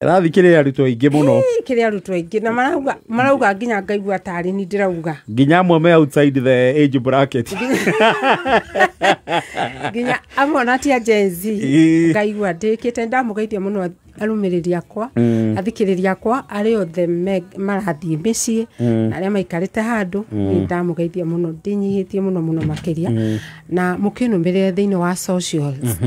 Rathikire arutwo aingi muno. Kire arutwo aingi na marauga nginya ngaigua tari ni ndirauga. Nginya amwe me outside the age bracket. Nginya amwe na tia Jezi. Ngaigua ndikite ndamugeithia muno arumiriria akwa athikiriria akwa ari othe marathie micii na aria maikarite handu ndamugeithia muno ndinyihitie muno makiria na mukinumirire thiini wa socials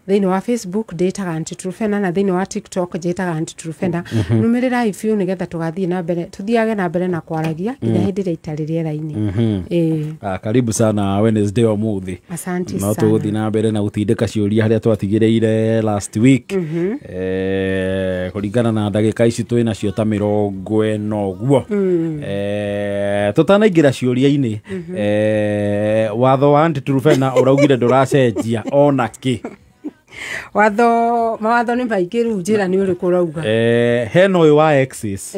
thiini wa Facebook data Aunty Trufena na thiini wa TikTok data Aunty Trufena numirira ifiu nigetha tugathie na mbere tuthiage na mbere na kwaragia nginya hindi ria itari riera-ini. Karibu sana Wednesday omuthi. Asante sana. No tuguthi na mbere na gutindika ciuria haria twatigireire last week. Kuringana na ndagika ici twina cio ta 40 uguo. Tutanaingira ciuria-ini. Watho wa Aunty Trufena uraugire nduracenjia ona ki. Mawatho ni maingĩ rĩu njĩra nĩ ũrĩkũ urauga. Hena ũyũ wa exes.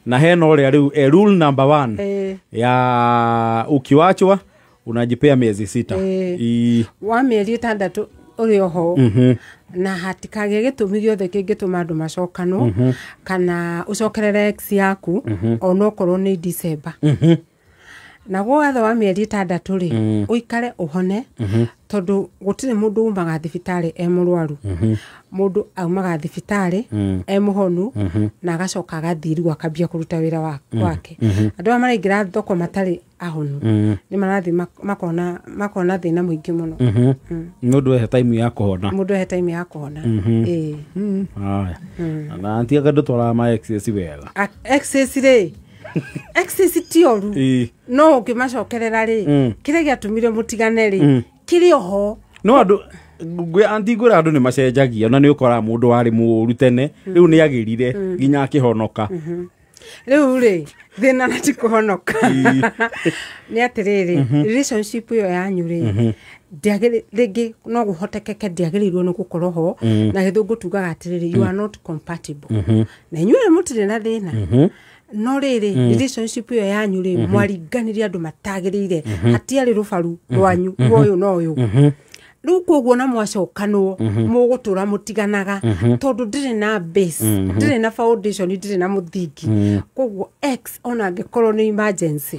Na hena ũrĩa rĩu rule number 1 ya ukiwachwa unajipea miezi 6. Wa mĩeri 6 uri oho na hatikage gĩtũmi gĩothe kĩngĩtũma andũ macokanwo kana ucokerere ex yaku ona okorwo nĩ December. Naguo watho wa mĩeri 6 ri uikare uhone tondu gutire mundu umaga thibitari emurwaru mundu aumaga thibitari emuhonu na agacoka agathiru akambia kuruta wira wake andu maraingira thoko matari ahonu ni marathi makona thina muingi muno mundu ehe time ya kuhona haya na antia gadu twara ma excess wega excess ri excess tioru no ukimacokerera ri kire giatumire mutigane ri kiri oho no andu anti ngura andu ni macenjagia na ni ukora mundu wari muru tene riu ni agirire nginya akihonoka riu ri thina na ti kuhonoka ni atiriri relationship yo yanyu ri ndiagirigi no guhotekeke ndiagirirwo no gukorwo ho na githungu tugaga atiriri you are not compatible na inyuĩ mutire na thina no riri relationship yo yanyu ri mwaringaniria andu matagirire hatiari rubaru rwanyu rwoyo noyo riu koguo na mwacokanwo mugutura mutiganaga tondu ndire na base ndire na foundation ndire na muthingi koguo ex ona angikorwo ni emergency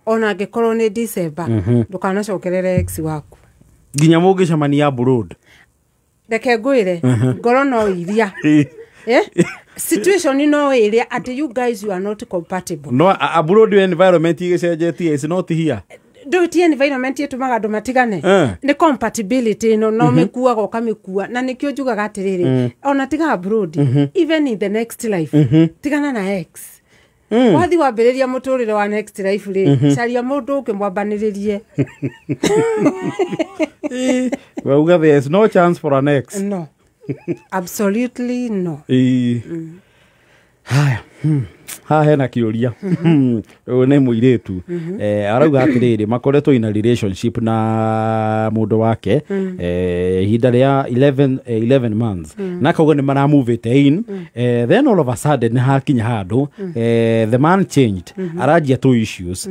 ona angikorwo ni December ndukanacokerere ex waku nginya mungicamania abroad reke ngwire ngoro no iria situation no area at you guys you are not compatible no abroad environment igicenjetie is not here do ti environment yetu magado matigane ni compatibility no mekua go kamekua na nikio njugaga atiriri ona tiga abroad even in the next life tigana na ex wathi wambiriria muturire wa next life ri caria mundu ukimwambaniririe well there is no chance for an ex no absolutely no haya hena kiuria ne muiretu arauga atiriri makoretwo in a relationship na mundu wake hinda ria 11 months na kauga ni mara move it in then all of a sudden hakinya handu the man changed arajia two issues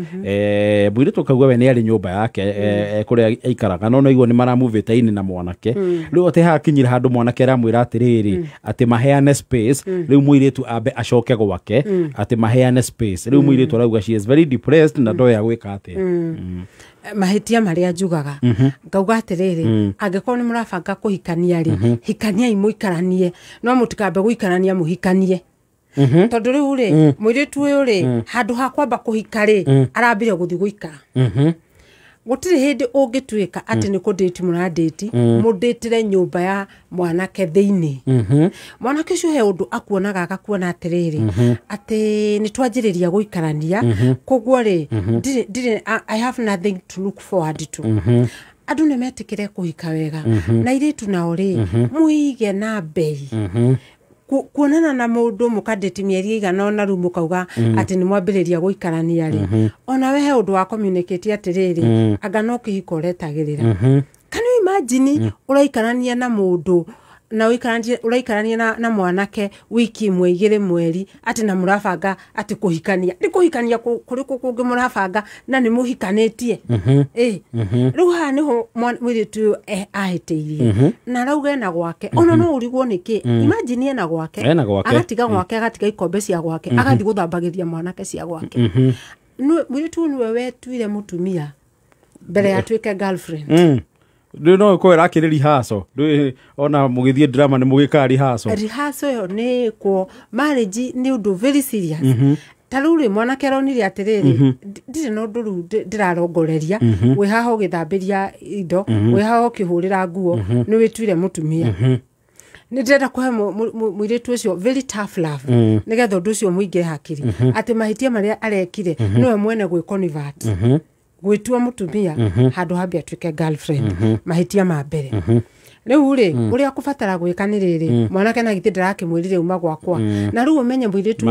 muiretu kauga we ni ari nyumba yake kuria aikaraga no igwo ni mara move it in na mwanake riu ate hakinyira handu mwanake ramwira atiriri ati maheane space riu muiretu ambe acoke gwake ati maheane space riu muiretu arauga she is very depressed na ndoya gwika ati mahitia maria njugaga ngauga atiriri angikorwo ni murabanga kuhikania ri hikania imuikaranie no mutikambe guikarania muhikanie tondu riu ri muiretu uyu ri handu ha kwamba kuhika ri arambire guthi guikara gutire hindi ungituika ati ni kudate muradate mudatire nyumba ya mwanake thiini mwanake ucio he undu akuonaga agakuona atiriri ati ni twanjiriria guikarania koguo ri I have nothing to look forward to andu ni metikire kuhika wega na iritu nao ri muige na bei kuonana na mundu mukadate mieri igana ona ru mukauga ati ni mwambiriria guikarania ri ona we he undu wa communicate atiriri anga no kihiko retagirira can you imagine uraikarania na mundu na uraikarania na mwanake wiki imwe igire mweri ati na murabanga ati kuhikania ni kuhikania kuri kungi murabanga na ni muhikanitie riu ha niho mwiritu ahiteirie na rauga na gwake ona no urigwo niki imagine ena gwake agatiga gwake agatiga ikombe cia gwake agathi guthambagiria mwanake cia gwake mwiritu niwe wetuire mutumia mbere ya twike girlfriend no ko rakire rihaso ona mugithie drama ni mugika rihaso yo ni ko marriage ni undu very serious taruri mwanake ronire atiriri ndire no nduru ndirarongoreria we haho githambiria indo we haho kihurira nguo ni wituire mutumia ni ndenda kuhe muiritu ucio very tough love nigetha undu ucio muinge hakiri ati mahitia maria arekire niwe mwene gwi convert gwitua mutumia handu hambia twike girlfriend mahitia ma mbere riu ri uria kubatara gwika ni riri mwanake na giti ndarakimwirire uma gwakwa na riu umenye muiritu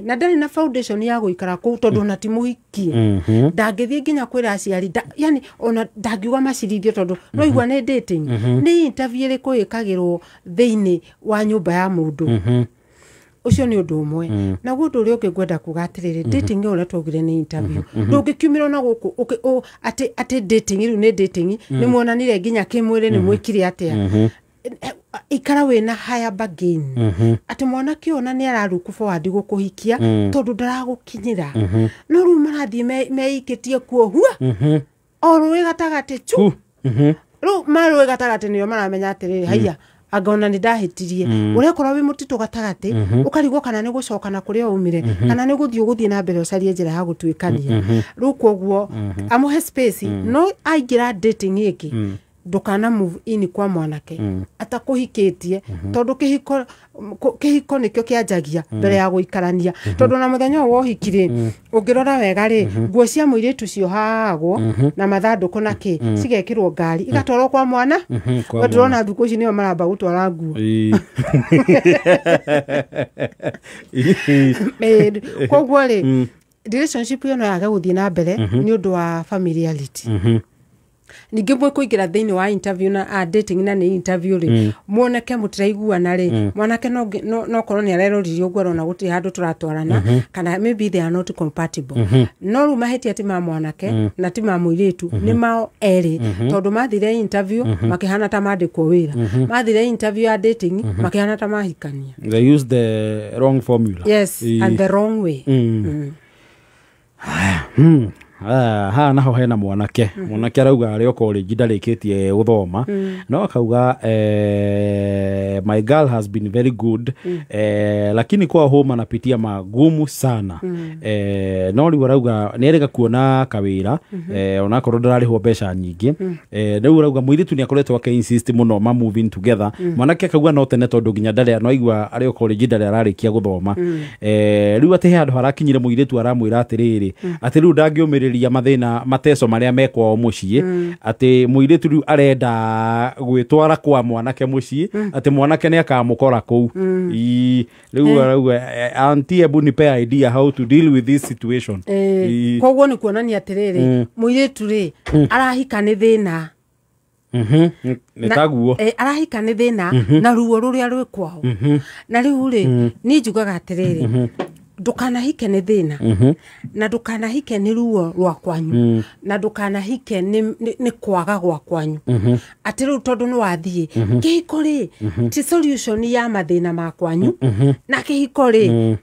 na ndari na foundation ya guikara ku tondu na timuhikie ndangithie nginya kwira aciari yani ona ndangiuga macirithio tondu no igwa ni dating ni interview iri kuikagirwo thiini wa nyumba ya mundu ucio ni undu umwe na gundu uri ukigwenda kugatirire dating ura twogire ni interview ndungikiumira na guku ati dating riu ni dating ni muonanire nginya kimwire ni mwikire atia ikara wena higher bargain ati mwanake ona ni araruku forward gukuhikia tondu ndaragukinyira no ru marathie meikitie kuo hua oruwe gatagati chu ru maruwe gatagati niyo maramenya atiriri haiya agona ni ndahitirie urekora wi mutito gatagati ukarigwo kana ni gucokana kuri umire kana ni guthie na mbere ucarie njira ya gutwikania ru koguo amuhe space no aingira dating iki ndukana move in kwa mwanake atakuhikitie tondu kihiko nikyo kianjagia mbere ya guikarania tondu na muthenya wo hikire ungirora wega ri nguo cia muiritu cio hagwo na mathanduku na ki cigekirwo ngari igatwarwo kwa mwana ndurona thuku ici niyo maramba gutwara nguo koguo ri relationship yo no yaga guthie na mbere ni undu wa familiarity ningi mwe kuingira thiini wa interview na dating na ni interview ri mwanake mutiraiguana ri mwanake no korwo ni areroririe ugwaro na guti handu turatwarana kana maybe they are not compatible no ru maheti ati ma mwanake na ti ma muiritu ni mao eri tondu mathire interview makihana ta mandikwo wira mathire interview ya dating makihana ta mahikania they use the wrong formula yes and the wrong way ha naho hena mwanake arauga ari college ndarikitie guthoma no akauga my girl has been very good lakini kwa home anapitia magumu sana no riu arauga ni erega kuona kawira ona korwo ndarariho mbeca nyingi riu arauga muiritu ni akoretwo akinsist muno ma moving together mwanake akauga no tene tondu nginya ndare no igwa ari college ndare ararikia guthoma riu ati handu harakinyire muiritu aramwira atiriri ati riu ndangiumiria mathina mateso maria mekwa mucii ati muiritu riu arenda gwitwara kwa mwanake mucii ati mwanake ni akamukora ku riu arauga auntie ebu nipe idea how to deal with this situation koguo ni kuonania atiriri muiritu ri arahika ni thina netaguo arahika ni thina na ruo ruria rwi kwao na riu ri ni njugaga atiriri ndukanahike ni thina na ndukanahike ni ruo rwa kwanyu na ndukanahike ni kwaga gwa kwanyu ati riu tondu ni wathie kihiko ri ti solution ya mathina ma kwanyu na kihiko ri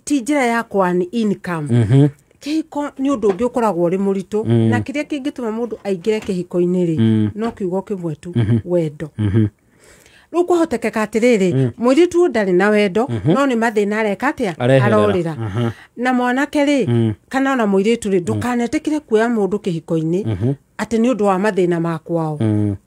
ti njira ya kwa ni income kihiko ni undu ungi ukoragwo ri muritu na kiria kingituma mundu aingire kihiko-ini ri no kiugo kimwe tu wendo ruko hotekeka atiriri muiritu ndari na wendo no ni mathina areka atia arorira na mwanake ri kana ona muiritu ri ndukanetikire kuoya mundu kihiko-ini ati ni undu wa mathina makwao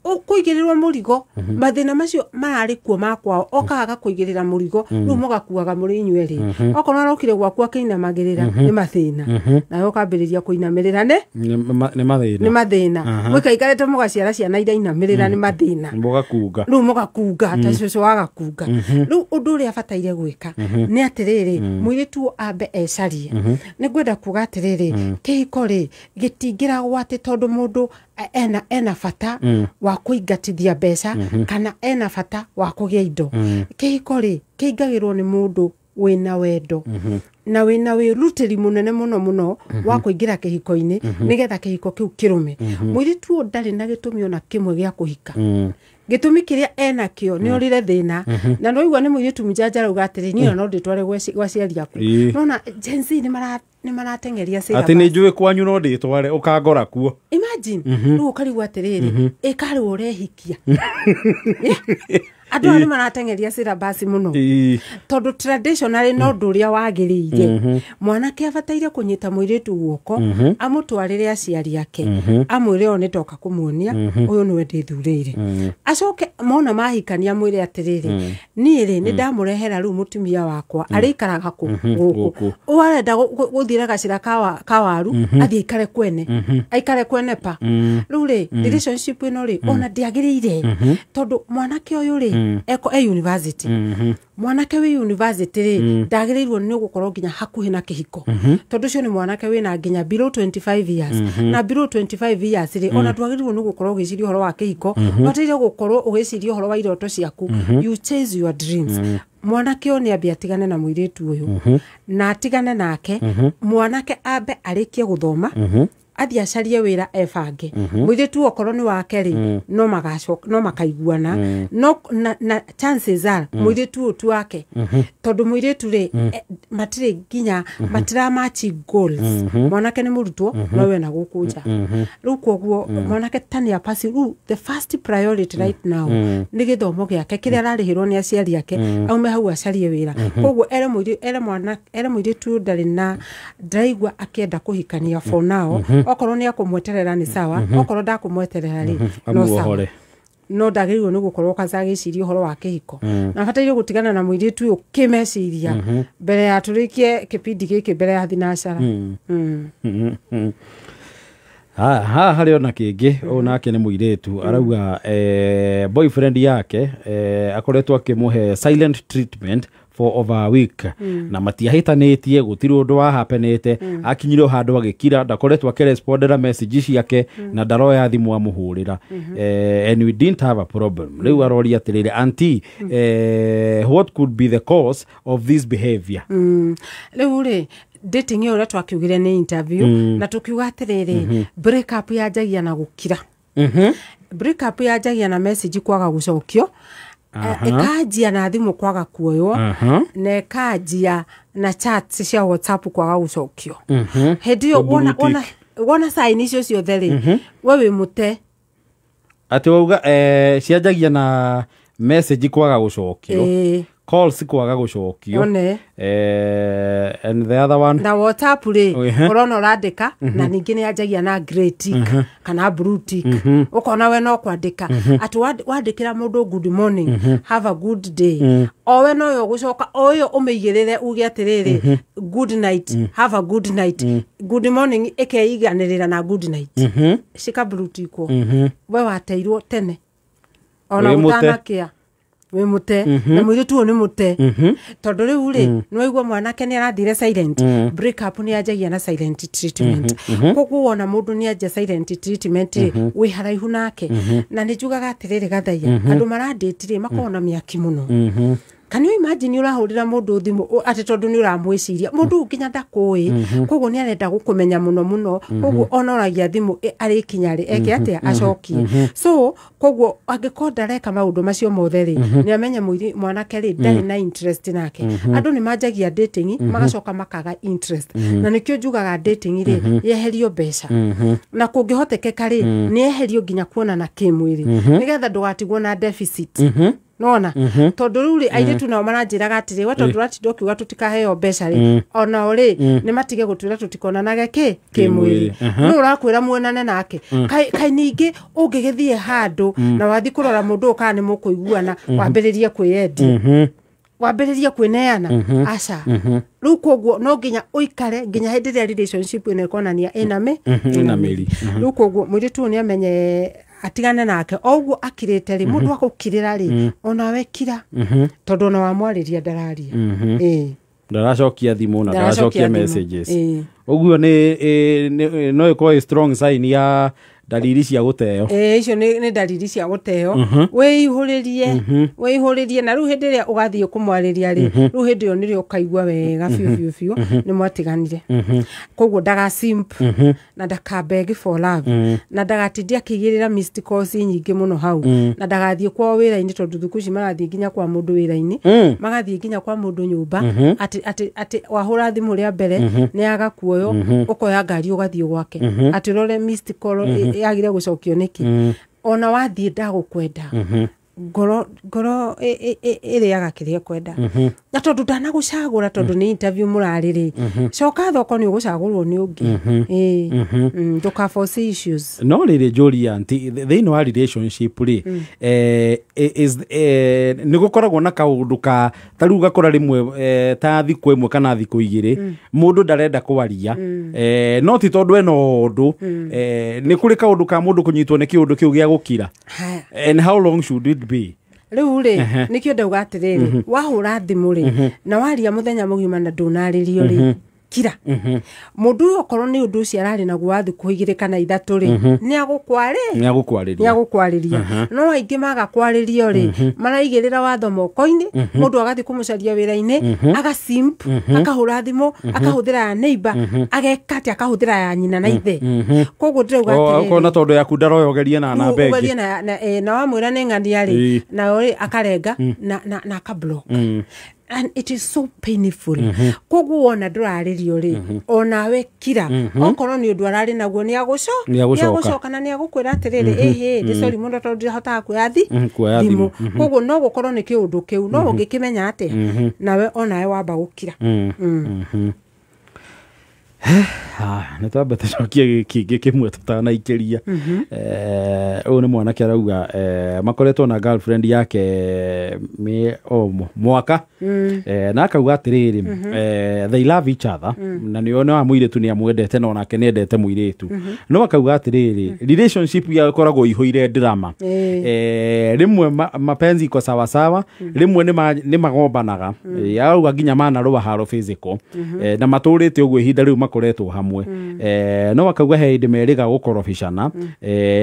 ukuigirirwa murigo mathina macio marari kuo makwao okaga kuigirira murigo riu mugakuaga muri inyueri okorwo arokire gwaku akeinamagirira ni mathina na ukambiriria kuinamirira ni mathina mwikaikarete mugaciara ciana ira inamirira ni mathina mugakunga riu mugakunga ta cucu wagakunga riu undu uria abataire gwika ni atiriri muiritu ambe ecarie ni ngwenda kuga atiriri kihiko ri gitingira gwate tondu mundu mundu ena bata wa kuingatithia mbeca kana ena bata wa kugia indo kihiko ri kiingagirwo ni mundu wina wendo na wina wirutiri munene muno wa kuingira kihiko-ini nigetha kihiko kiu kirume mwiritu ndari na gitumi ona kimwe gia kuhika gitumi kiria ena kio ni orire thina na no igwa ni mwiritu mjanjara ugatiri ni no nditware gwa ciari yaku nona jenzi ni maratengeria sira ati ni njui kwanyu no nditware ukangora kuo imagine nu ukarigwa atiriri ikari urehikia andu ni maratengeria sira basi muno tondu traditionally no nduria wagiriire mwanake abataire kunyita mwiritu guoko amutwarire aciari yake amwire one toka kumuonia uyu niwe ndithurire acoke mona mahikania mwire atiriri niire ni ndamurehera ru mutumia wakwa arikaraga guku warenda guthira gacira kawaru athie ikare kwene pa ru ri relationship ino ri ona ndiagiriire tondu mwanake uyu ri eko university mwanake wi university ri ndagirirwo ni gukorwo nginya hakuhi na kihiko tondu cio ni mwanake wi na nginya below 25 years na below 25 years ri ona twagirirwo ni gukorwo gicirio horo wa kihiko batire gukorwo ugicirio horo wa iroto ciaku you chase your dreams mwanake oni ambia tigane na mwiritu uyu na tigane nake mwanake ambe arikie guthoma athia carie wira ebange mwiritu okorwo ni wake ri no makaiguana no na chances are mwiritu utu wake tondu mwiritu ri matire nginya matira machi goals mwanake ni murutwo no we na gukunja ru koguo mwanake tani apasi ru the first priority right now ni githomo giake kiria ararihirwo ni aciari yake aume hau acarie wira koguo ere mwiritu ndari na ndaigwa akienda kuhikania for now okorwo ni akumweterera ni sawa okorwo ndakumweterera ri no sawa no ndagirirwo ni gukorwo kazagicirio horo wa kihiko na bataire gutigana na mwiritu uyu kimeciria mbere ya turikie kipindi giki mbere ya thinacara hari ona kingi onake ni muiritu arauga boyfriend yake akoretwo akimuhe silent treatment for over a week na matiahitanitie gutiri undu wa happenete akinyiro handu agikira ndakoretwo akirespondera message ciake na ndaroya thimu amuhurira and we didn't have a problem riu aroria atiriri auntie what could be the cause of this behavior riu ri dating yo ratwa kiugire ni interview na tukiuga atiriri break up yajagia na gukira break up yajagia na message kwaga gucokio ekajia na thimu kwaga kuoywo na ekajia na chat cia WhatsApp kwaga gucokio hedio wona sign icio ciothe ri wewe mute ati wauga ciajagia na message kwaga gucokio calls kwaga gucokio and the other one na WhatsApp ri urona urandika na ningi ni ajagia na grey tick kana blue tick ukona we no kwandika ati wandikira mundu good morning have a good day owe no yo gucoka oyo umeigirire ugi atiriri good night have a good night good morning ikeiganirira na good night shika blue tick we wateirwo tene ona utanakia we mute na mwiritu ni mute tondu riu ri no igwa mwanake ni arathire silent break up ni ajagia na silent treatment koguo wona mundu ni aja silent treatment we haraihu nake na ni jugaga atiriri gathaia andu maradate makona miaki muno Can you imagine urahurira mundu thimu ati tondu ni uramwiciria mundu ukinya ndakui koguo ni arenda gukumenya muno koguo onoragia thimu ari kinyari eke ati acokie so koguo angikonda reka maundu macio mothe ri ni amenya mwanake ri ndari na interest nake andu ni majagia dating magacoka makaga interest na nikio njugaga dating ri yeherio mbeca na kungihotekeka ri ni yeherio nginya kuona na kimwiri nigetha ndugatigwo na deficit nona tondu riu ri airitu nao maranjiraga atiri we tondu ratindo kiuga tutikaheo mbeca ri ona uri ni matige gutwira tutikonanaga kimwiri no urakwira muonane nake kai ningi ungigithie handu na wathi kurora mundu ukana ni mukuiguana wambiririe kwiyendi wambiririe kwineana aca riu koguo no nginya uikare nginya hindi ria relationship ino ikonania ina meri riu koguo mwiritu ni amenye atigane nake oguo akirite ri mundu akukirira ri ona wekira tondu ona wamwariria ndararia ndaracokia thimu na ndaracokia messages oguo ni no iko strong sign ya dalili cia guteo icio nĩ dalili cia guteo wĩihũrĩrie na rĩu hĩndĩ ĩrĩa ũgathiĩ kũmwarĩria rĩ rĩu hĩndĩ ĩyo nĩrĩo ũkaigua wega biũ nĩ mwatiganire koguo ndaga simp na ndakabeg for love na ndagatindĩ akĩigĩrĩra missed calls nyingĩ mũno hau na ndagathiĩ kwao wĩra-inĩ tondũ thikũ ici magathiĩ nginya kwa mũndũ wĩra-inĩ magathiĩ nginya kwa mũndũ nyũmba atĩ wahũra thimũ rĩa mbere nĩ yaga kuoyo ũkoya ngari ũgathiĩ gwake atĩ rore missed call yagire gũcokio nĩkĩ ona wathiĩ ndagũkwenda ngoro ĩrĩaga kĩrĩa kwenda na tondũ ndanagũcagũra tondũ nĩ interview mũrarĩ rĩ coka thoko nĩ ũgũcagũrwo nĩ ũngĩ ndũkaforce issues no rĩrĩ Julia thĩinĩ wa relationship rĩ nĩ gũkoragwo na kaũndũ ka tarĩu gakora rĩmwe ta thikũ ĩmwe kana thikũ igĩrĩ mũndũ ndarenda kũaria no ti tondũ ena ũndũ nĩ kũrĩ kaũndũ ka mũndũ kũnyitwo nĩ kĩũndũ kĩu gĩa gũkira and how long should it be rĩu rĩ nĩkĩo ndauga atĩrĩrĩ wahũra thimũ rĩ na waria mũthenya mũgima na ndũnarĩrio rĩ kira mũndũ ũyũ okorwo nĩ ũndũ ũcio ararĩ naguo wa thikũ igĩrĩ kana ithatũ rĩ nĩ agũkwarĩria no aingĩ maga kwarĩrio rĩ maraigĩrĩra watho moko-inĩ mũndũ agathiĩ kũmũcaria wĩra-inĩ agasimp akahũra thimũ akahũthĩra ya neighbor ageka atĩ akahũthĩra ya nyina na ithe koguo ndĩrauga atĩrĩrĩ na tondũ yaku ndaroyogerie na namba ĩngĩ na wamwĩra nĩ ng'ania rĩ nayo rĩ akarenga na akablock and it is so painful koguo wona ndũrarĩrio rĩ onawe kira okorwo nĩ ũndũ ararĩ naguo nĩ agũcoka na nĩ agũkwĩra atĩrĩrĩ nĩ sorry mũndũ tondũ ndihotaga kuoya thimũ koguo no gũkorwo nĩ kĩũndũ kĩu no ũngĩkĩmenya atĩa nawe onawe wamba gũkira nĩ twambe tũcokie kĩngĩ kĩmwe tũtanaikĩria ũyũ nĩ mwanake arauga makoretwo na girlfriend yake mwaka na akauga atĩrĩrĩ they love each other na nĩone wa mũirĩtu nĩ amwendete na onake nĩ endete mũirĩtu no akauga atĩrĩrĩ relationship yakoragwo ihũire drama rĩmwe mapenzi iko sawa sawa rĩmwe nĩ magombanaga arauga nginya manarũa haro physical na matũrĩte ũguo ihinda rĩu makoretwo hamwe no akauga he hĩndĩ merĩga gũkorobicana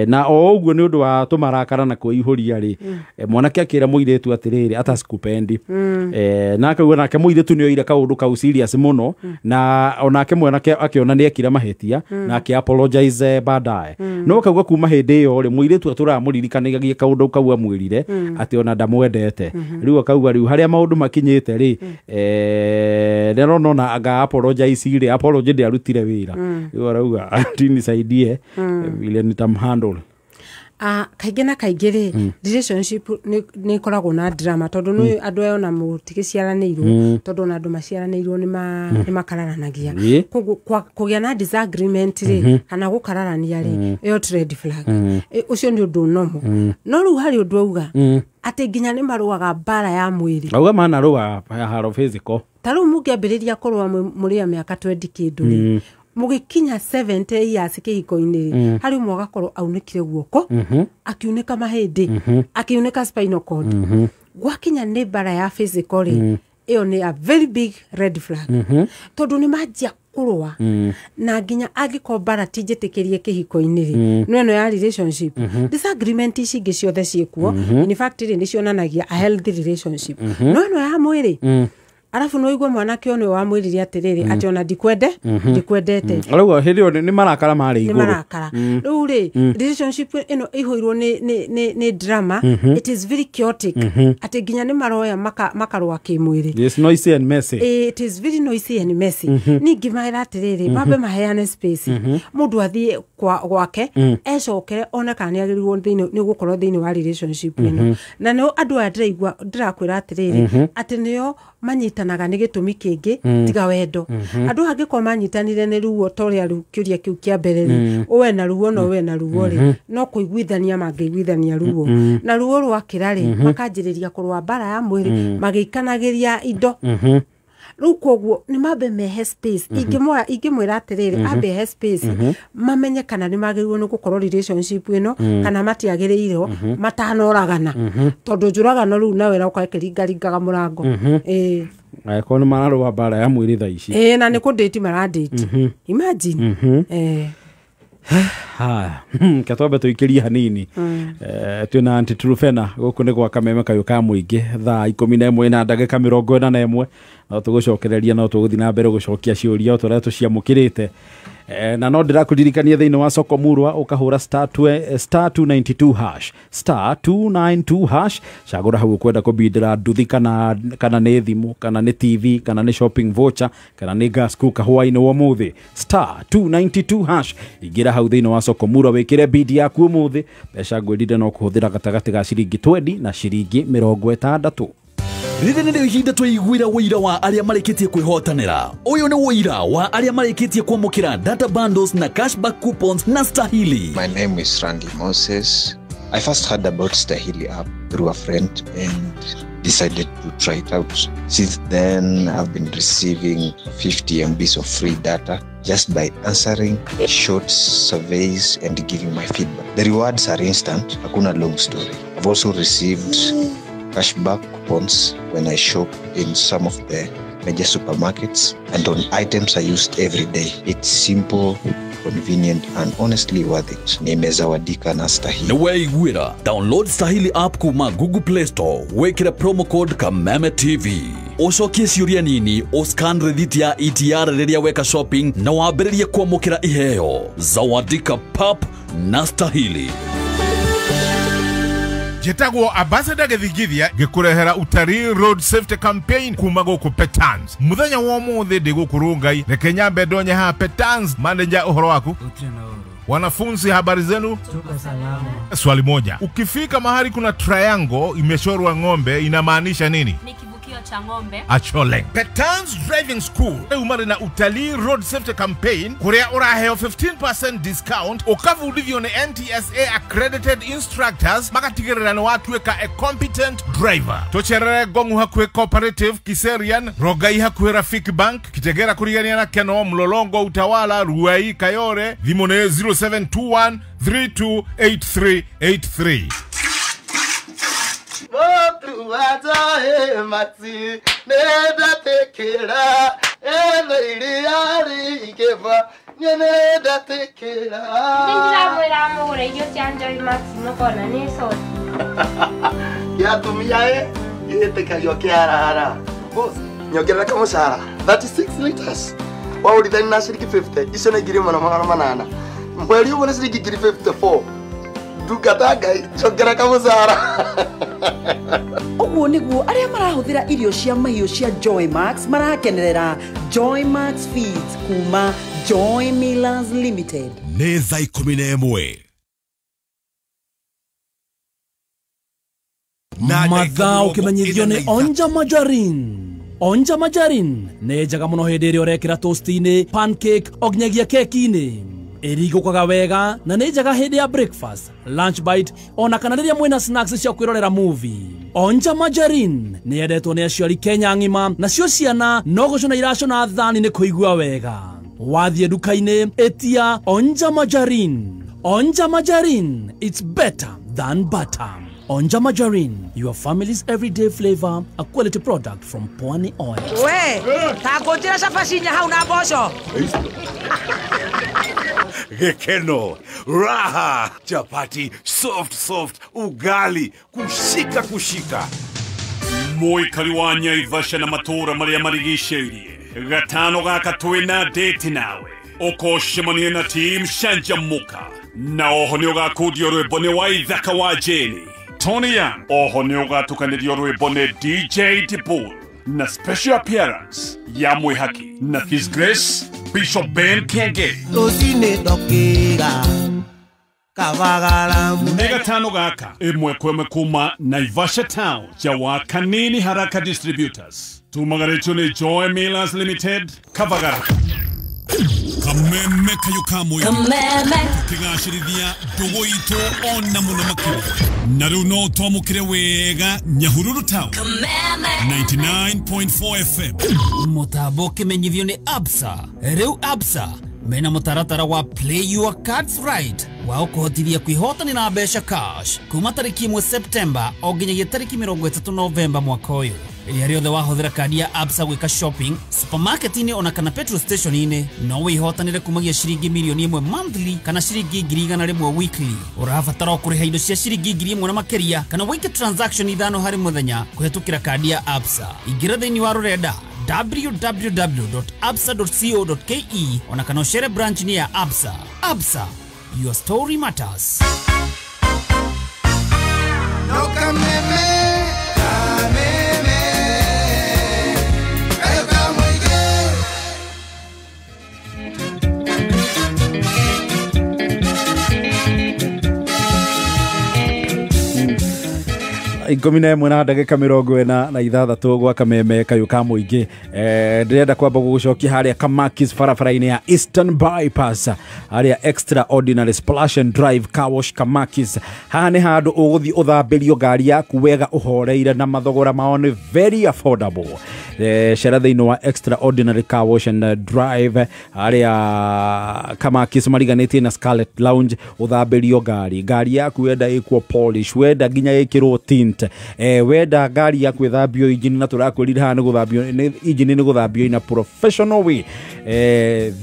na o ũguo nĩ ũndũ wa tũmarakara na kwĩihũria rĩ mwanake akĩra mũirĩtu atĩrĩrĩ atasikupendi na akauga nake mũirĩtu nĩ oire kaũndũ kau serious mũno na onake mwanake akĩona nĩ ekira mahĩtia na akĩ apologize baadaye no akauga kuma hĩndĩ ĩyo rĩ mũirĩtu atũraga mũririkanagia kaũndũ kau amwĩrire atĩ ona ndamwendete rĩu akauga rĩu harĩa maũndũ makinyĩte rĩ nderona anga apologize rĩ apology ndarutire wĩra rĩu arauga atinisaidie vile nitamhandle kaingĩ na kaingĩ rĩ relationship nĩ ikoragwo na drama tondũ nĩ andũ aya ona mũtigĩciaranĩirwo tondũ ona andũ maciaranĩirwo nĩ makararanagia kũgĩa na disagreement rĩ kana gũkararania rĩ ĩyo red flag ũcio nĩ ũndũ nomo no rĩu harĩ ũndũ auga atĩ nginya nĩ marũaga mbara ya mwĩrĩ auga manarũa haro physical ta rĩu mũngĩambĩrĩria kũrũa mũrĩ a mĩaka 20 kĩndũ rĩ mũgĩkinya 70 years kĩhiko-inĩ rĩ harĩ ũmwe agakorwo aunĩkire guoko akiunĩka mahĩndĩ akiunĩka spinal cord gwakinya nĩ mbara ya physical rĩ ĩyo nĩ a very big red flag tondũ nĩ manjia kũrũa na nginya angĩkorwo mbara tinjĩtĩkĩrie kĩhiko-inĩ rĩ no ĩno ya relationship disagreement ici ingĩ ciothe ciĩkuo in fact rĩ nĩ cionanagia a healthy relationship no ĩno ya mwĩrĩ arafu no igwa mwanake ono wa mwĩrire atĩrĩrĩ ati ona ndikwendete arauga hĩndĩ ĩyo nĩ marakara marĩ igũrũ nĩ marakara rĩu rĩ relationship ĩno ĩhũirwo nĩ drama it is very chaotic atĩ nginya nĩ maroya makarũa kĩmwĩrĩ yes noisy and messy it is very noisy and messy ningĩ mahera atĩrĩrĩ mambe maheane space mũndũ athiĩ gwake ecokere one kana nĩ agĩrĩirwo nĩ gũkorwo thĩinĩ wa relationship ĩno na no andũ aya ndĩrakwĩra atĩrĩrĩ atĩ nĩo manyitanaga nĩ gĩtũmi kĩngĩ tiga wendo andũ angĩkorwo manyitanire nĩ ruo torĩa rĩu kĩũria kĩu kĩa mbere rĩ ũwe na ruo no we na ruo rĩ no kũiguithania mangĩiguithania ruo na ruo rwakĩra rĩ makanjĩrĩria kũrũa mbara ya mwĩrĩ magĩikanagĩria indo rĩu koguo nĩ mambe mehe space ingĩmwĩra atĩrĩrĩ ambe he space mamenye kana nĩ magĩrĩirwo nĩ gũkorwo relationship ĩno kana matiagĩrĩirwo matanoragana tondũ njũragano rĩu nawe ũkaringaringaga mũrango angĩkorwo nĩ mararũa mbara ya mwĩrĩ thaa ici na nĩ kũndĩti maradĩti imagine Haya, katombe tuikirie hanini. Twina antitrufena guku ni gwa kameme kayo ka muingi thaa 11 na ndagika 41 no tugucokereria no tuguthi na mbere gucokia ciuria turetu ciamukirite na no ndirakuririkania thiini wa soko murwa ukahura star 292 hash star 292 hash cagura hau kwenda kubindira nduthi kana ni thimu kana ni TV kana ni shopping voucher kana ni gas cooker hwaini wa muthi star 292 hash igira hau thiini wa soko murwa wikire bidi yaku umuthi besha gwendide no kuhuthira gatagati ga ciringi 20 na ciringi 60. Rĩrĩ nĩ ihinda twaiguira wĩira wa arĩa marĩkĩtie kwĩhotanĩra. Ũyũ nĩ wĩira wa arĩa marĩkĩtie kwamũkĩra data bundles na cashback coupons na Stahili. My name is Randy Moses. I first heard about Stahili app through a friend and decided to try it out. Since then, I've been receiving 50 MBs of free data just by answering short surveys and giving my feedback. The rewards are instant. Hakuna long story. I've also received cashback coupons when I shop in some of the major supermarkets and on items I used every day. It's simple, convenient and honestly worth it. Nimezawadika na Stahili. Nĩweiguĩra, download Stahili app kuma Google Play Store, wekĩra promo code Kameme TV. Ucokie ciũria nini, scan rethiti ya ETR rĩrĩa weka shopping na wambĩrĩrie kwamũkĩra iheo. Zawadika pap na Stahili. Jetagwo Ambassador Githigithia gikurehera Utari Road Safety Campaign kuma guku Petans. Muthenya wa muthi ndi gukurungai reke nyambe ndonye ha Petans. Manager uhoro waku? Wanafunzi habari zenu? Tuko salama. Swali moja. Ukifika mahali kuna triangle imeshorwa ng'ombe inamaanisha nini? Cha ng'ombe Achole. Petans Driving School umari na Utali Road Safety Campaign kurea uraheo 15% discount ukavudithio ni NTSA accredited instructors magatigirira ni watuweka a competent driver. Tocherere gongu hakwe cooperative Kiserian Rogai hakwe Rafiki Bank Kitegera kurigania na Keno Mlolongo Utawala Ruai Kayore Dhimone 0721 328383. Mati neda tekera eliriari ikeva neda tekera Ndira mwera mure yo chanjo Maxi no kona ni so ya tumia yetekayo kiara boss nyogera kama sara 36 liters wa ulidhani na shilingi 50 iso na giri manana mweli ubona shilingi 54 dukataga chogera kama sara Oguo niguo aria marahuthira irio cia mahiũ cia Joy Max marakenerera Joy Max Feeds kuma Joy Millers Limited. Nĩ thaa 11. Mathaa ũkĩmenyithio nĩ Onja Majarin. Onja Majarin nĩ njega mũno hĩndĩ ĩrĩa ũrekĩra toast-inĩ, pancake, o nginyagia keki-inĩ. Ĩrigũkaga wega na nĩ njega hĩndĩ ya breakfast, lunch bite, ona kana rĩrĩa mwĩna snacks cia kwĩrorera movie. Onja Majarin nĩ yendetwo nĩ aciari Kenya ng'ima, nacio ciana no gũcũna iracũna thani nĩ kũigua wega. Wathiĩ nduka-inĩ ĩtia Onja Majarin. Onja Majarin, it's better than butter. Onja Majarin, your family's everyday flavor, a quality product from Pwani Oil. We, ta ngũnjĩra cabacinya hau na mboco. Gekeno, raha, chapati, soft, ugali, kushika. Moikari wa Naivasha na matura maria marigicĩirie. Gatano gaka twina date nawe. Ũkoshemania na team Shanjamuka. Na oho nĩ ũgakundio rwĩmbo nĩ wa ithaka wa Jeni. Tony Young, oho nĩ ũgatukanĩrio rwĩmbo nĩ DJ Dibul. Na special appearance ya Mwihaki na His Grace Bishop Ben Kenge. Tosine dokira kavagala Nega tano gaka imwe kweme kuma Naivasha Town Jawa Kanini Haraka Distributors. Tumagarecho ni Joy Millers Limited Kavagara. Kameme kayo kamwe. Kameme Kigashirithia dogo ito ona muno makiri. Naru no twamukire wega Nyahururu Town. Kameme 99.4 FM. Mutabo kimenyithio ni Absa. Rĩu Absa mena mũtaratara wa Play Your Cards Right wa ũkũhotithia kwĩhotani na mbeca cash kuma tarĩki 1 September o nginyagia tarĩki 30 November mwaka ũyũ. ria riothe wahuthira kandi ya Absa gwika shopping supermarket-ini ona kana petrol station-ini no wihotanire kumagia ciringi milioni 1 monthly kana ciringi 100,000 weekly. Urabatara kuriha indo cia ciringi 1,000 na makeria kana wike transaction 5 hari muthenya kuhetukira kandi ya Absa. Ingira thiini wa rurenda www.absa.co.ke ona kana uchere branch ni ya Absa. Absa, your story matters. No kameme, kameme, kayo kamuige. Ikumi na ĩmwe na ndagĩka 46 gwa kameme kayo ka mũingĩ. Ndĩrenda kwamba gũgũcokia harĩa Kamakis barabara-inĩ ya Eastern Bypass harĩa Extraordinary Splash and Drive Car Wash Kamakis. Haha nĩ handũ ũgũthiĩ ũthambĩrio ngari yaku wega ũhoreire na mathogora mao nĩ very affordable. Cera thĩinĩ wa Extraordinary Car Wash and Drive harĩa Kamakis mariganĩtie na Scarlet Lounge ũthambĩrio ngari yaku wenda ĩkwo polish, wenda nginya ĩkĩrwo tint, wenda ngari yaku ĩthambio engine na tũrakwĩrire haha nĩ gũthambio engine nĩ gũthambio in a professional way.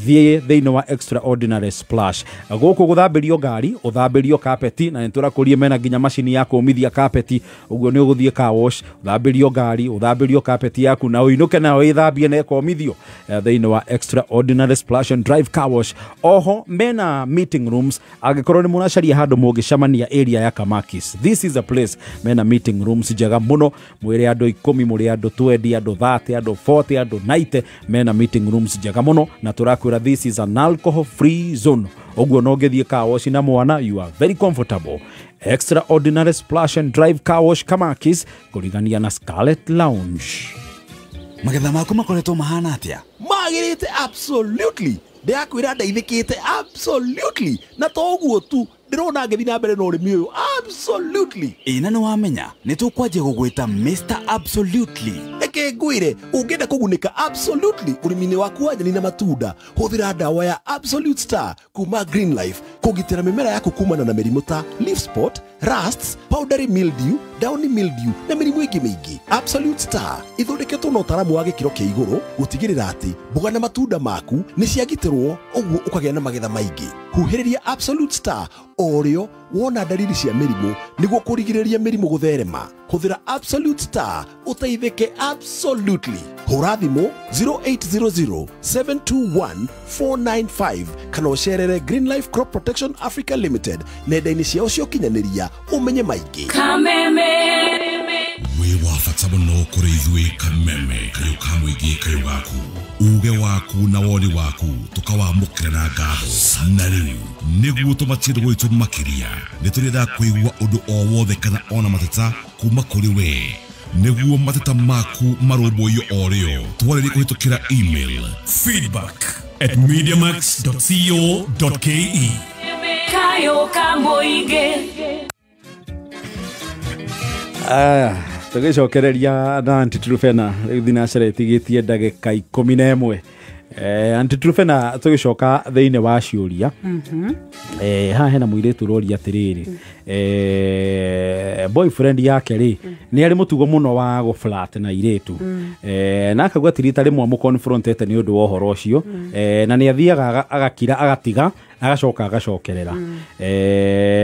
Thiĩ thĩinĩ wa Extraordinary Splash gũkũ gũthambĩrio ngari, ũthambĩrio carpet, na nĩtũrakũria mena nginya macini ya kũmithia carpet. Ũguo nĩ ũgũthiĩ car wash, ũthambĩrio ngari, ũthambĩrio carpet yaku na ũinũke na ũithambie na ĩkomithio thĩinĩ wa Extraordinary Splash and Drive Car Wash. Oho mena meeting rooms angĩkorwo nĩ mũracaria handũ mũngĩcemania area ya Kamakis. This is a place mena meeting rooms njega mũno, mwĩre andũ 10, mũrĩ andũ 20, andũ 30, andũ 40, andũ 90, mena meeting rooms njega mũno na tũrakwĩra this is an alcohol free zone. Ũguo no ngĩthiĩ car wash na mwana, you are very comfortable. Extraordinary Splash and Drive Car Wash Kamakis kũrigania na Scarlet Lounge. Magetha maku makoretwo mahana atia? Magirite absolutely. Ndiakwira ndeithikite absolutely. Na to ũguo tu ndirona ngethi na mbere no ũrĩmi ũyũ absolutely. Ĩna nĩ wamenya nĩ tũkwanjia gũgwĩta Mr. Absolutely. Eke ngwĩre ũngĩenda kũgunĩka absolutely ũrĩmi-inĩ waku wa nyeni na matunda, hũthĩra ndawa ya Absolute Star kuma Green Life kũgitĩra mĩmera yaku kumana na mĩrimũ ta leaf spot, rusts, powdery mildew, downy mildew na mĩrimũ ĩngĩ mĩingĩ. Absolute Star ithondeketwo na ũtaramu wa gĩkĩro kĩa igũrũ gũtigĩrĩra atĩ mboga na matunda maku nĩ ciagitĩrwo, ũguo ũkagĩa na magetha maingĩ. Huhĩrĩria Absolute Star orĩo wona dalili cia mĩrimũ nĩguo kũrigĩrĩria mĩrimũ gũtherema. Hũthĩra Absolute Star ũteithĩke absolutely. Hũra thimũ 0800 721 495 kana ũcerere Green Life Crop Protection Africa Limited nenda-inĩ ciao cia ũkinyanĩria ũmenye maingĩ. Kameme wĩ wa bata mũno kũrĩ ithuĩ Kameme kayo ka mũingĩ kayo gaku. Uge waku na woni waku tukawamũkĩra na ngatho. Na rĩu nĩguo tũmatie gwitũ makĩria nĩtũrenda kũigua ũndũ o wothe kana ona mateta kuma kũrĩ we. Nĩguo mateta maku marũmbũiyo o rĩo twarĩrie kũhĩtũkĩra email feedback@mediamax.co.ke. kayo ka mũingĩ. Tũgĩcokereria na Aunty Trufena rĩu thinacara ĩtigĩtie ndagĩka 11. Aunty Trufena tũgĩcoka thĩinĩ wa ciũria. Haha hena mũirĩtu ũroria atĩrĩrĩ, boyfriend yake rĩ nĩ arĩ mũtugo mũno wa gũflat na irĩtu, na akauga atĩ rita rĩmwe mũconfrontete nĩ ũndũ wa ũhoro ũcio, na nĩ athiaga agakira agatiga agacoka agacokerera.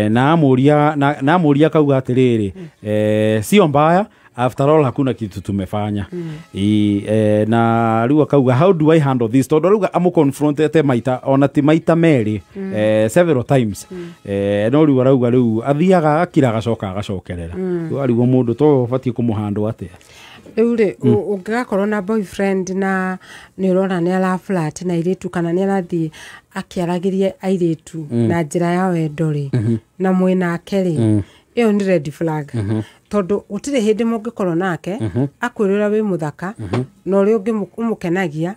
Na amũria akauga atĩrĩrĩ, sio mbaya, after all hakuna kitu tumefanya. Na rĩu akauga how do I handle this? Tondũ rĩu amũconfrontete maita ona ti maita merĩ, several times. No rĩu arauga rĩu athiaga agakira agacoka agacokerera. Rĩu arigwo mũndũ to ũbatiĩ kũmũhandwo atĩa? Rĩu rĩ ũngĩgakorwo na boyfriend na nĩ ũrona nĩ araflat na airĩtu kana nĩ arathiĩ akĩaragĩria airĩtu na njĩra ya wendo rĩ na mwĩnake rĩ, ĩyo nĩ red flag. Tondũ gũtirĩ hĩndĩ mũngĩkorwo nake akwĩrĩra wĩ mũthaka na ũrĩa ũngĩ ũmũkenagia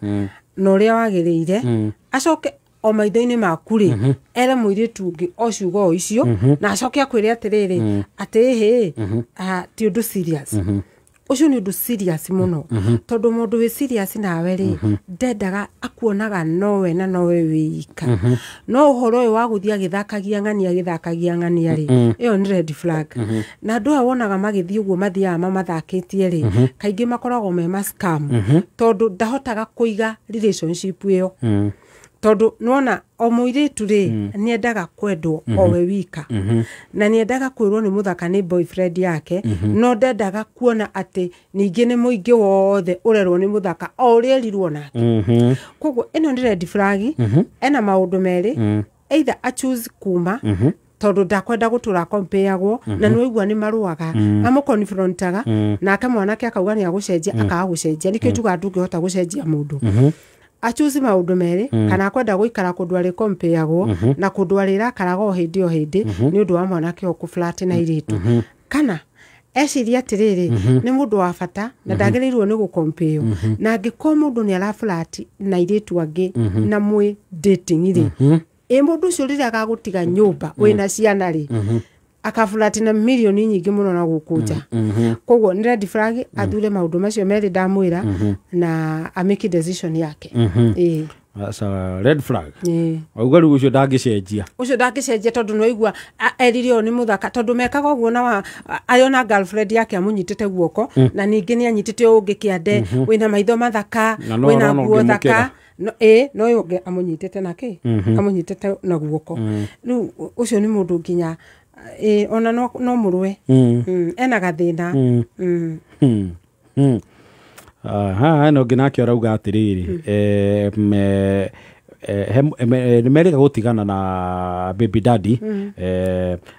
na ũrĩa wagĩrĩire acoke o maitho-inĩ maku rĩ ere mũirĩtu ũngĩ o ciugo o icio na acoke akwĩre atĩrĩrĩ atĩ hĩ ti ũndũ serious. ucio ni undu serious muno tondu mundu wi serious nawe ri ndendaga akuonaga nowe na nowe wika no uhoro uyu wa guthia githakagia ng'ania ri iyo ni red flag na andu awonaga magithii uguo mathia mamathakitie ri kaingi makoragwo me scam tondu ndahotaga kuiga relationship iyo tondu nona o muiritu ri niendaga kwendwo o we wika na niendaga kwirwo ni muthaka ni boyfriend yake no ndendaga kuona ati ningi ni muingi wothe urerwo ni muthaka o urerirwo nake koguo ino ni red flag ena maundu meri either a choose kuma tondu ndakwenda gutura compareagwo na nweigua ni maruaga amo confrontaga nake mwanake akauga ni agucenjia akaga gucenjia nikio tuga ndungihota gucenjia mundu achuzi maundu meri kana kwenda guikara kundu ari compareagwo na kundu ari rakaraga o hindi ni undu wa mwanake oku flat na iritu kana eciria atiriri ni mundu wa bata na ndagereirwo ni gucompare na angiko mundu ni ara flat na iritu angi na mwe dating iri mundu ucio rira agagutiga nyumba wina ciana ri akafulati na milioni nyingi muno na gukunja koguo ni red flag athure maundu macio meri ndamwira na ameki decision yake Asa red flag. Augaru ucio ndagicenjia. Ucio ndagicenjia tondu no igua eririo ni muthaka tondu mekaga uguo na ayona girlfriend yake amunyitite guoko na ningi ni anyitite ungi kiande wina maitho mathaka wina nguo thaka no no yoge amunyitite nake amunyitite na guoko riu ucio ni mundu nginya ona no murwe ena gathina aha no ginake arauga atiriri mereka gutigana na baby daddy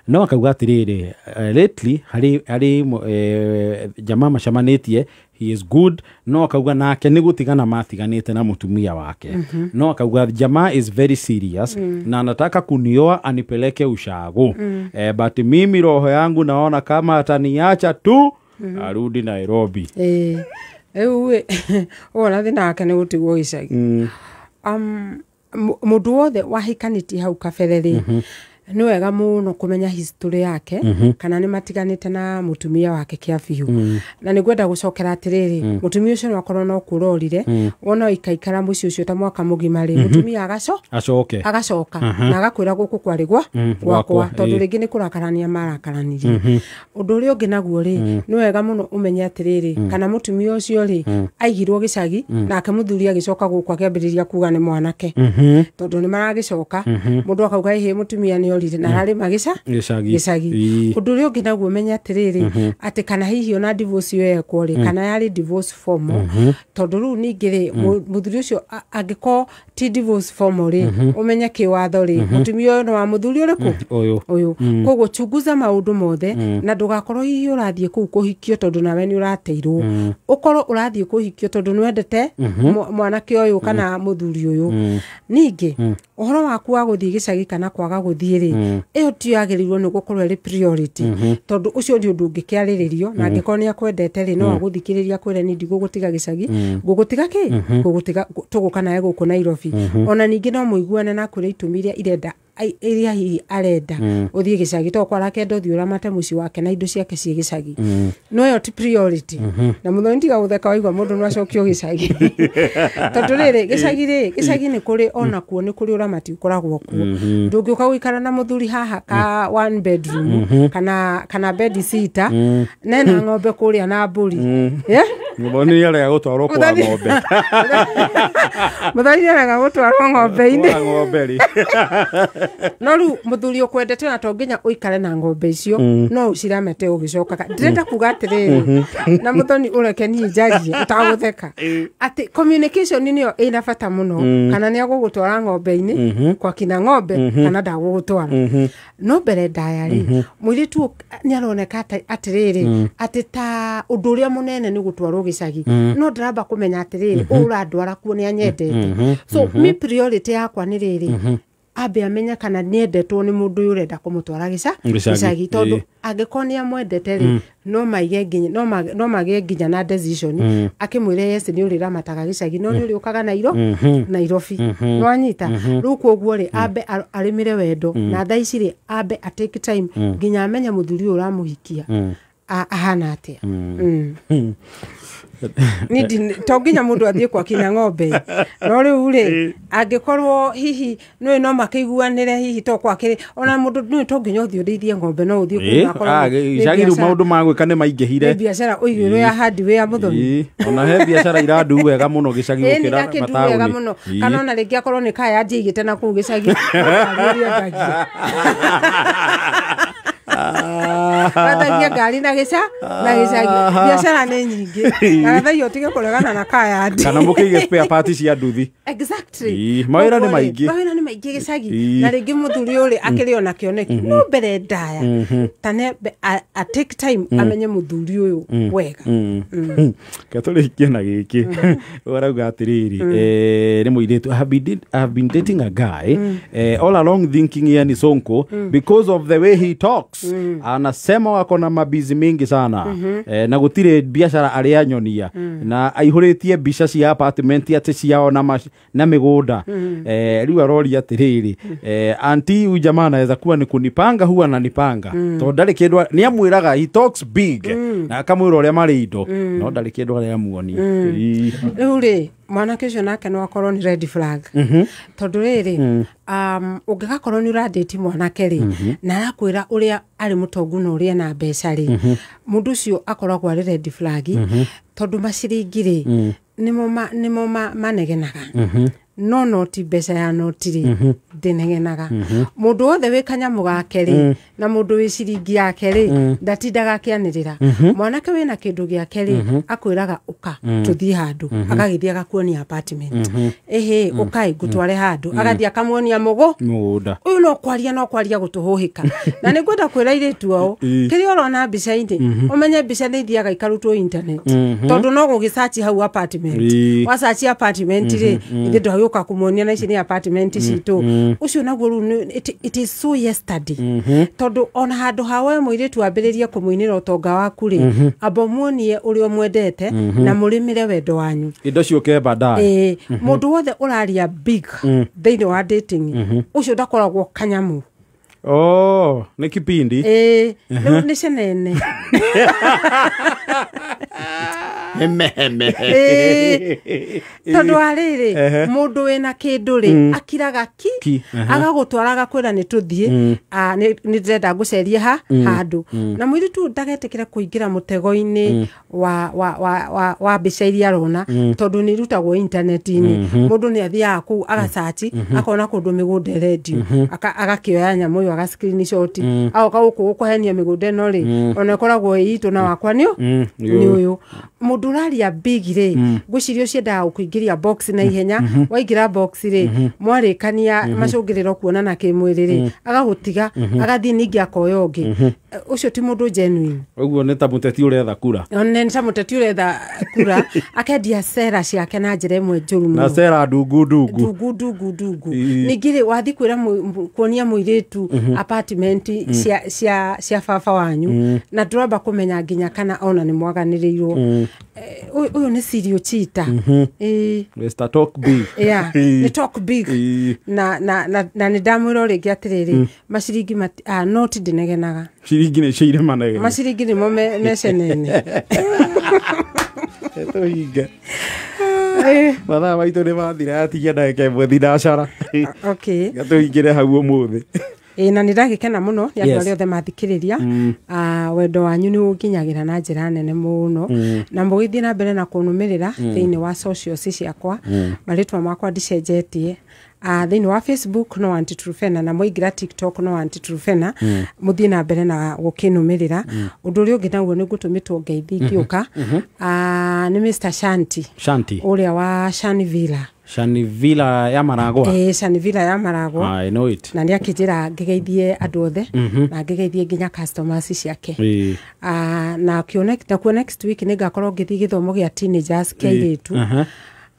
no akauga atiriri lately hari jamaa macamanitie he is good no akauga nake ni gutigana matiganite na mutumia wake no akauga jamaa is very serious na anataka kunioa anipeleke ushago but mimi roho yangu naona kama ataniacha tu arudi Nairobi ewe ona thina ake ni gutigwo icagi mundu wothe wahikaniti hau kabere ni wega muno kumenya history yake kana ni matiganite na mutumia wake kiabiu na ni gwenda gucokera atiriri mutumia ucio no akorwo no kurorire wona ikaikara muci ucio ta mwaka mugima ri mutumia agacoka na agakwira guku kwarigwa gwakwa tondu ringi ni kurakarania marakaranirie undu uri ungi naguo ri ni wega muno umenye atiriri kana mutumia ucio ri aigirwo gicagi na akamuthuri agicoka guku akiambiriria kuga ni mwanake tondu ni maragicoka mundu akauga he mutumia ni orire na rari magisha gicagi undu uri ungi naguo menya atiriri ati kana hihi ona divorce yo yekwo ri kana yari divorce form tondu ru ningi ri muthuri ucio agiko ti divorce form ri umenya kiwatho ri mutumia no wa muthuri uriku uyu koguo chunguza maundu mothe na ndugakorwo hihi urathie kuu kuhikio tondu nawe ni urateirwo ukorwo urathie kuhikio tondu nwendete mwanake uyu kana muthuri uyu ningi uhoro waku wa guthie gicagi kana kwaga guthie ri iyo ti yagirirwo ni gukorwo ri priority tondu ucio ni undu ungikiariririo na angiko ni akwendete ri no aguthikiriria kwire ni ndigugutiga gicagi gugutiga ki gugutiga tugukana guku Nairobi ona ningi no muiguane na kwire itumiria irenda iria hihi arenda uthie gicagi to kwara kendo thiura mate muci wake na indo ciake cie gicagi no yo ti priority na muthoni tiga gutheka waigwa mundu no acokio gicagi tondu riri gicagi ni kuri ona kuo ni kuri uramati ukoragwo kuo ndungiuka guikara na muthuri haha ka one bedroom kana bed sitter nena ng'ombe kuria na mburi muthoni yarega gutwarwo kwa ng'ombe muthoni yarega gutwarwo ng'ombe ri no ru muthuri ukwendete na to nginya uikare na ng'ombe icio no uciramete ugicokaga ndirenda kuga atiriri na muthoni ureke ni njarie utagutheka ati communication niyo ina bata muno kana ni agugutwara ng'ombe-ini kwa kina ng'ombe kana ndagugutwara no mbere ndayari mwiritu ni aroneka atiriri ati ta undu uria munene ni gutwarwo gicagi no ndiramba kumenya atiriri uradwara kuo ni anyendete so mi priority yakwa ni riri abe amenya kana niendetwo ni mundu urenda kumutwara gicagi tondu angiko ni amwendete ri no mage nginya na decision akimwire yes ni urira mataga gicagi no ni uriukaga Nairobi no anyita ru koguo ri abe arimire wendo na tha ici ri abe a take time nginya amenya muthuri uramuhikia ahana atia ni tonginya mundu athie kwa kina ng'ombe no riu ri angikorwo hihi no makiguanire hihi to kwa kiri ona mundu no tonginya uthie urithie ng'ombe no uthie kuma korwo shagiru maundu magwika ni maingihire biashara uigiro ya hardware ya muthoni ona he biashara irandu wega muno gicagi gukira matauni wega muno kana ona ringi akorwo ni kaya njigite na ku gicagi Watagia gari na gicagi biashara ni nyingi na thayo tige kuregana na kaya ndi kana mukige spare parts cia nduthi exactly mawira ni maingi gicagi na ringi muthuri uri akiri ona kioneki no mbere ndaya tane a take time amenye muthuri uyu wega katolikia na giki urauga atiriri ni muiretu I have been dating a guy all along thinking he ni Sonko because of the way he talks anasema wako na mabizi mingi sana na gutire biashara ari anyonia na aihuritie bica cia apartment ati ciao na migunda riu arori atiriri anti huyu jamaa anaweza kuwa ni kunipanga huwa ananipanga to ndari kindu ni amwiraga he talks big na akamwira uria mari indo no ndari kindu ari amuonia riu ri mwanake ucio nake no akorwo ni red flag tondu riri ungigakorwo ni uradate mwanake ri na arakwira uria ari mutongu na uria na mbeca ri mundu ucio akoragwo ari red flag tondu maciringi ri nimo manegenaga no noti mbeca ya noti ri ndinegenaga mundu wothe wi kanyamu gake ri na mundu wi ciringi yake ri ndatindaga kianirira mwanake wina kindu giake ri akwiraga uka tuthie handu agagithia agakuonia apartment ehe ukai gutware handu agathia akamuonia mugunda uyu no kwaria gutuhuhika na ningwenda kwira iritu ao kiri orona mbica-ini umenye mbica ni thiaga ikarutwo internet tondu no gugisearch hau apartment wa search apartment ri ndo yuka kumuonia na ici ni apartment citu ucio naguo ru it is so yesterday tondu ona handu hawe muiritu ambiririe kumuinira utonga waku ri abomuonie urio mwendete na murimire wendo wanyu indo ciuke baadaye mundu wothe uraria big thiini wa dating ucio ndakoragwo kanyamu ni kipindi ni senene tondu ariri mundu wina kindu ri akiraga ki agagutwaraga kwira ni tuthie ni ndenda ngucerie handu na mwiritu ndagetekera kuingira mutego-ini wa mbica iria arona tondu ni rutagwo internet-ini mundu ni athiaga ku agasachi akona kundu migunda radio agakioya nyamu yo aga screenshot agoka gukuhenia migunda no ri ona koragwo itu na wakwa ni uyu mundu raria big ri ngwicirio ciendaga kuingiria box na ihenya waingira box ri mwarikania macungiriro kuonana kimwiri ri agagutiga agathie ningi akoya ungi ucio ti mundu genuine uguo ni ta muteti uretha kura ni ta muteti uretha kura akendia sera ciake na njira imwe njuru na sera dungu ningire wathi kwira kuonia muiritu apartment cia baba wanyu na nduramba kumenya nginya kana ona ni mwaganirirwo uyu ni serial cheater Mr. Talk Big ni talk big na ni ndamwira ringi atiriri maciringi noti ndinegenaga ciringi ni ciire manege maciringi ni mo mecenene tuhinge mathaa maitu ni mathira atigia ndagika imwe thinacara gatuhingire hau umuthi na niragikena muno ni andu othe mathikiriria wendo wanyu ni uginyagira na njira nene muno na mugithie na mbere na kunumirira thiini wa socials ciakwa maritwa makwa ndicenjetie thiini wa Facebook no Aunty Trufena na muingira TikTok no Aunty Trufena muthie na mbere na gukinumirira undu uri ungi naguo ni gutumitwo ngeithi ngiuka ni Mr. Shanti uria wa Shanivilla ya Maragwa Shanivilla ya Maragwa I know it na ndia kijira ngigeithie andu othe na ngigeithie nginya customers ciake na kuo next week ni ngakorwo ngithi githomo gia teenagers keiretu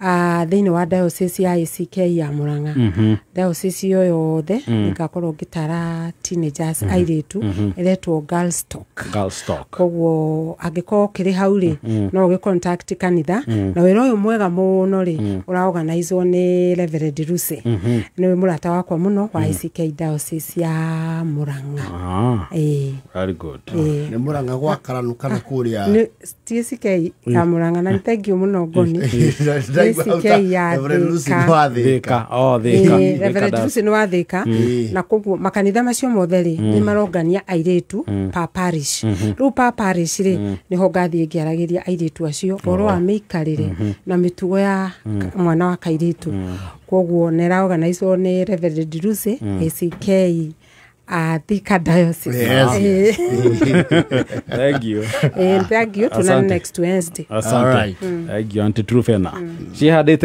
thĩinĩ wa diocese ya ACK ya Murang'a. Diocese yo yothe ikakorwo ngĩtara teenagers airĩtu iretwo girls talk. Koguo angĩkorwo kĩrĩ hau rĩ no ũgĩ-contact kanitha na wĩra ũyũ mwega mũno rĩ ũra-organizwo nĩ Reverend Lucy. Nĩwe mũrata wakwa mũno wa ACK diocese ya Murang'a. Very good. Nĩ Murang'a gwa Karanu kana kũrĩa ACK ya Murang'a na thank you mũno Ngoni. ACK ya Thika. Reverend Lucy nĩ wa Thika na koguo makanitha macio mothe rĩ nĩ marongania airĩtu pa parish. Rĩu pa parish rĩ nĩho ngathiĩ ngĩaragĩria airĩtu acio ũhoro wa mĩikarĩre na mĩtugo ya mwana wa kairĩtu. Koguo nĩra-organizwo nĩ Reverend Lucy ACK Thika diocese. Thank you. Thank you. Tuna next Wednesday. Asante. Thank you Auntie Trufena. She had it